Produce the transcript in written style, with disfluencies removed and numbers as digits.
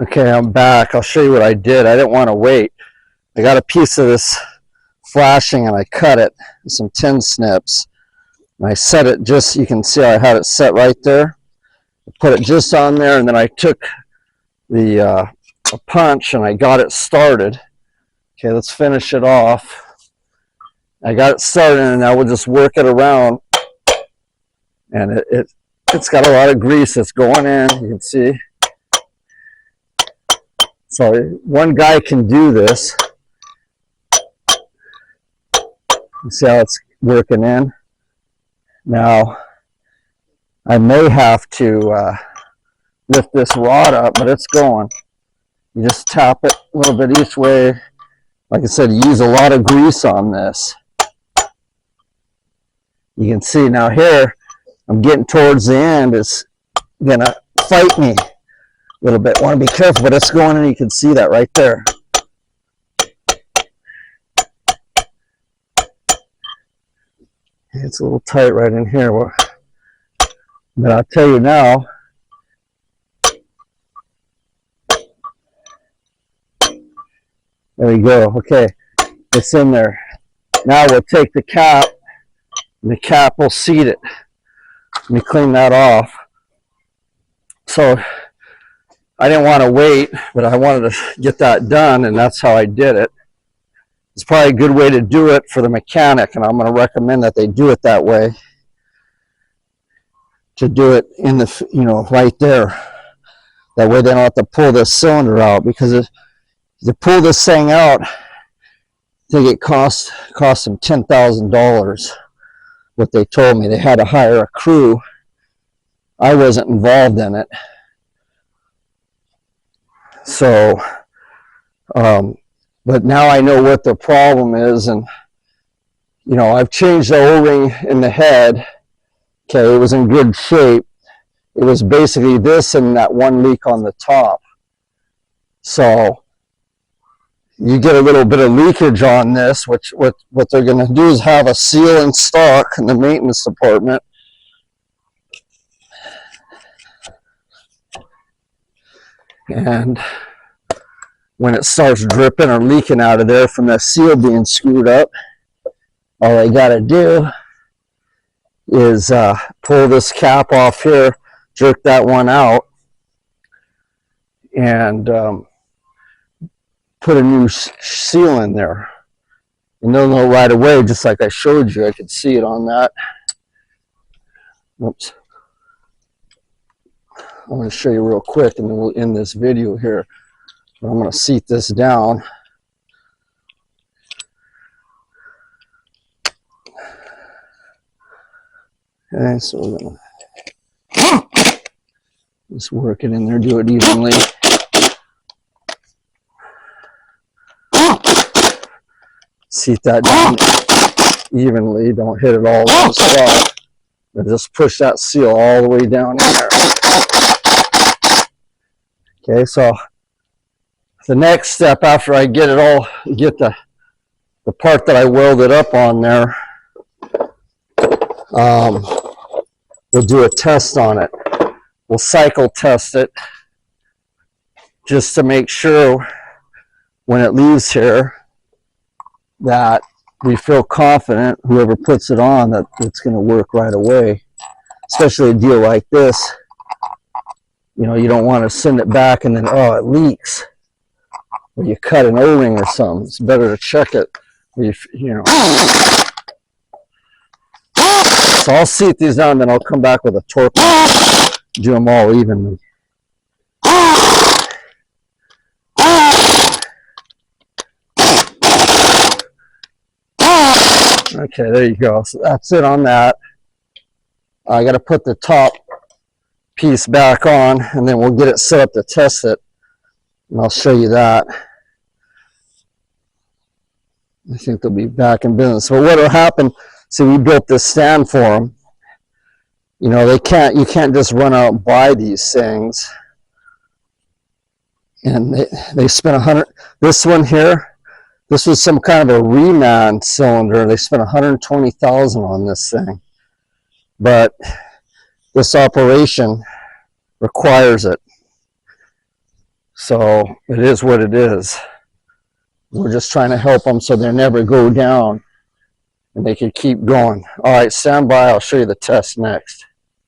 Okay, I'm back. I'll show you what I did. I didn't want to wait. I got a piece of this flashing and I cut it with some tin snips. And I set it just, you can see I had it set right there. I put it just on there, and then I took the a punch and I got it started. Okay, let's finish it off. I got it started, and now we'll just work it around. And it's got a lot of grease that's going in, you can see. So one guy can do this. You see how it's working in? Now, I may have to lift this rod up, but it's going. You just tap it a little bit each way. Like I said, use a lot of grease on this. You can see now here, I'm getting towards the end. It's gonna fight me a little bit. Want to be careful, but it's going, and you can see that right there. It's a little tight right in here, but I'll tell you now, there we go. Okay, it's in there. Now we'll take the cap, and the cap will seat it. Let me clean that off. So I didn't want to wait, but I wanted to get that done, and that's how I did it. It's probably a good way to do it for the mechanic, and I'm going to recommend that they do it that way. To do it in the, right there. That way they don't have to pull this cylinder out, because if you pull this thing out, I think it cost them $10,000. What they told me. They had to hire a crew. I wasn't involved in it. So, but now I know what the problem is, and I've changed the O-ring in the head. Okay, it was in good shape. It was basically this and that one leak on the top. So you get a little bit of leakage on this, which what they're going to do is have a seal in stock in the maintenance department. And when it starts dripping or leaking out of there from that seal being screwed up, all I got to do is pull this cap off here, jerk that one out, and put a new seal in there. And they'll know right away, just like I showed you. I could see it on that. Oops. I'm going to show you real quick, and then we'll end this video here. But I'm going to seat this down. Okay, so we're going to just work it in there, do it evenly. Seat that down evenly, don't hit it all in the spot. And just push that seal all the way down in there. Okay, so the next step after I get it all, get the part that I welded up on there, we'll do a test on it. We'll cycle test it just to make sure when it leaves here that we feel confident, whoever puts it on, that it's going to work right away. Especially a deal like this. You don't want to send it back and then, oh, it leaks. Or you cut an O-ring or something. It's better to check it. So I'll seat these down, then I'll come back with a torque. Do them all evenly. Okay, there you go. So that's it on that. I got to put the top piece back on, and then we'll get it set up to test it. And I'll show you that. I think they'll be back in business. But what will happen, see, we built this stand for them. You can't just run out and buy these things. And they spent this one here, this was some kind of a reman cylinder. They spent $120,000 on this thing. But this operation requires it. So it is what it is. We're just trying to help them so they never go down and they can keep going. All right, stand by. I'll show you the test next.